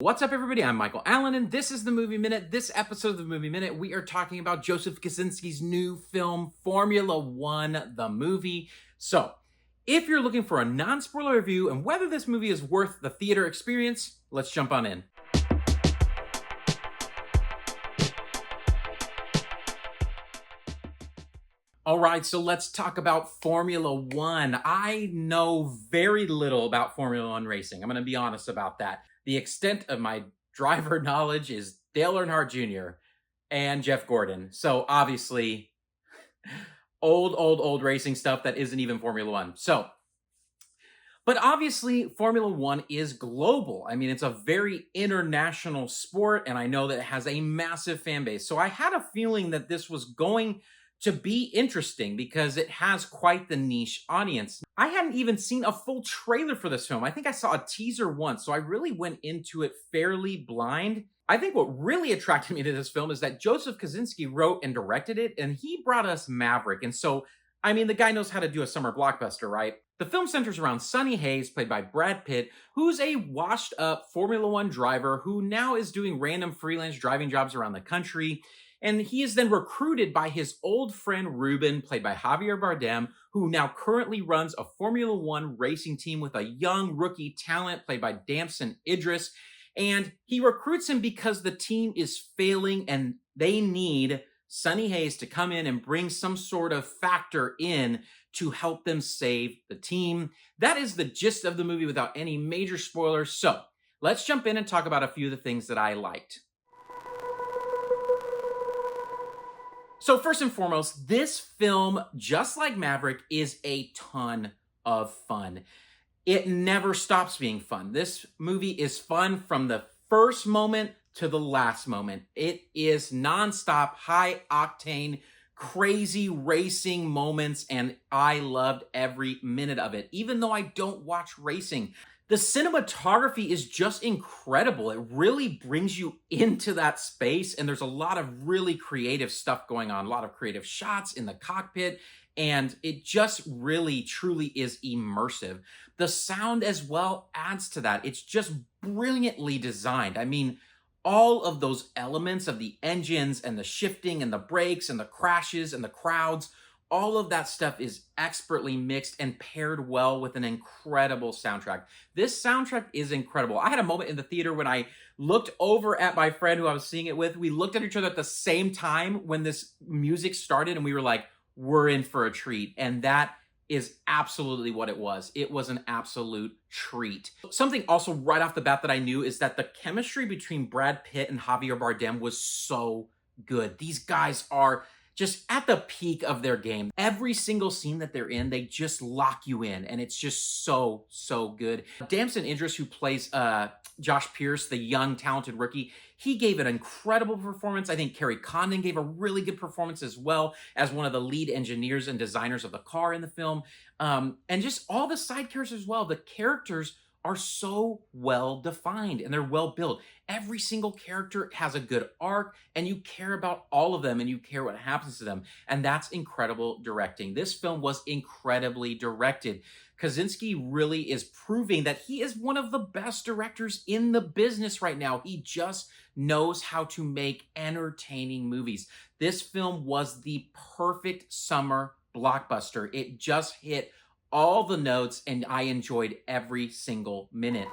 What's up, everybody? I'm Michael Allen, and this is the Movie Minute. This episode of the Movie Minute, we are talking about Joseph Kosinski's new film, Formula One, the movie. So, if you're looking for a non-spoiler review and whether this movie is worth the theater experience, let's jump on in. All right, so let's talk about Formula One. I know very little about Formula One racing. I'm going to be honest about that. The extent of my driver knowledge is Dale Earnhardt Jr. and Jeff Gordon. So obviously, old racing stuff that isn't even Formula One. But obviously, Formula One is global. I mean, it's a very international sport, and I know that it has a massive fan base. So I had a feeling that this was going to be interesting because it has quite the niche audience. I hadn't even seen a full trailer for this film. I think I saw a teaser once, so I really went into it fairly blind. I think what really attracted me to this film is that Joseph Kosinski wrote and directed it, and he brought us Maverick. And so, I mean, the guy knows how to do a summer blockbuster, right? The film centers around Sonny Hayes, played by Brad Pitt, who's a washed-up Formula One driver who now is doing random freelance driving jobs around the country. And he is then recruited by his old friend Ruben, played by Javier Bardem, who now currently runs a Formula One racing team with a young rookie talent played by Damson Idris. And he recruits him because the team is failing and they need Sonny Hayes to come in and bring some sort of factor in to help them save the team. That is the gist of the movie without any major spoilers. So let's jump in and talk about a few of the things that I liked. So first and foremost, this film, just like Maverick, is a ton of fun. It never stops being fun. This movie is fun from the first moment to the last moment. It is nonstop, high-octane, crazy racing moments, and I loved every minute of it, even though I don't watch racing. The cinematography is just incredible. It really brings you into that space, and there's a lot of really creative stuff going on, a lot of creative shots in the cockpit, and it just really, truly is immersive. The sound as well adds to that. It's just brilliantly designed. I mean, all of those elements of the engines and the shifting and the brakes and the crashes and the crowds, all of that stuff is expertly mixed and paired well with an incredible soundtrack. This soundtrack is incredible. I had a moment in the theater when I looked over at my friend who I was seeing it with. We looked at each other at the same time when this music started, and we were like, we're in for a treat. And that is absolutely what it was. It was an absolute treat. Something also right off the bat that I knew is that the chemistry between Brad Pitt and Javier Bardem was so good. These guys are just at the peak of their game. Every single scene that they're in, they just lock you in, and it's just so good. Damson Idris, who plays Josh Pearce, the young, talented rookie, he gave an incredible performance. I think Kerry Condon gave a really good performance as well as one of the lead engineers and designers of the car in the film. And just all the side characters as well. The characters are so well defined and they're well built. Every single character has a good arc, and you care about all of them and you care what happens to them. And that's incredible directing. This film was incredibly directed. Kosinski really is proving that he is one of the best directors in the business right now. He just knows how to make entertaining movies. This film was the perfect summer blockbuster. It just hit all the notes, and I enjoyed every single minute.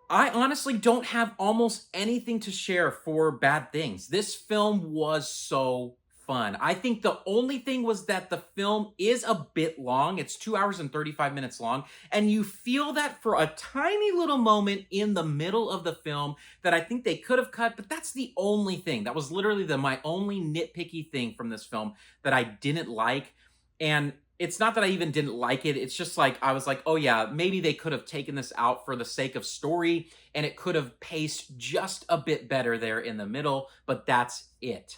I honestly don't have almost anything to share for bad things. This film was so fun. I think the only thing was that the film is a bit long. It's 2 hours and 35 minutes long. And you feel that for a tiny little moment in the middle of the film that I think they could have cut, but that's the only thing. That was literally my only nitpicky thing from this film that I didn't like. And it's not that I even didn't like it. It's just like, I was like, oh yeah, maybe they could have taken this out for the sake of story, and it could have paced just a bit better there in the middle, but that's it.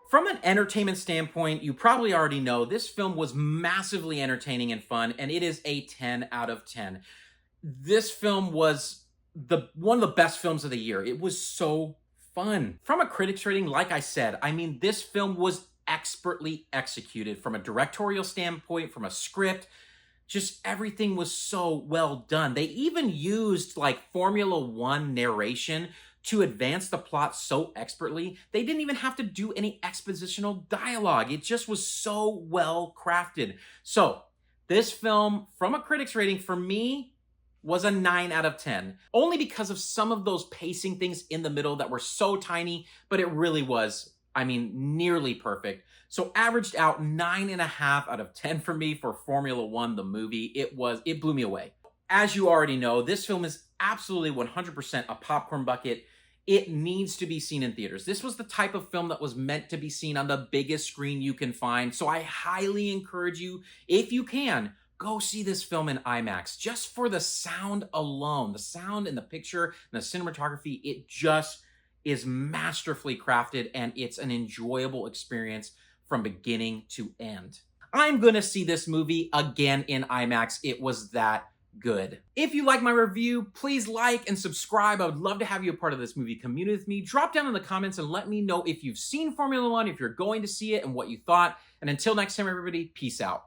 From an entertainment standpoint, you probably already know this film was massively entertaining and fun, and it is a 10 out of 10. This film was one of the best films of the year. It was so fun. From a critics rating, like I said, I mean, this film was expertly executed from a directorial standpoint, from a script. Just everything was so well done. They even used like Formula One narration to advance the plot so expertly. They didn't even have to do any expositional dialogue. It just was so well crafted. So this film, from a critic's rating, for me, was a 9 out of 10. Only because of some of those pacing things in the middle that were so tiny, but it really was, I mean, nearly perfect. So averaged out 9.5 out of 10 for me for Formula One, the movie. It blew me away. As you already know, this film is absolutely 100% a popcorn bucket. It needs to be seen in theaters. This was the type of film that was meant to be seen on the biggest screen you can find. So I highly encourage you, if you can, go see this film in IMAX just for the sound alone. The sound and the picture and the cinematography, it just is masterfully crafted, and it's an enjoyable experience from beginning to end. I'm gonna see this movie again in IMAX. It was that good. If you like my review, please like and subscribe. I would love to have you a part of this movie community with me. Drop down in the comments and let me know if you've seen Formula One, if you're going to see it, and what you thought. And until next time, everybody, peace out.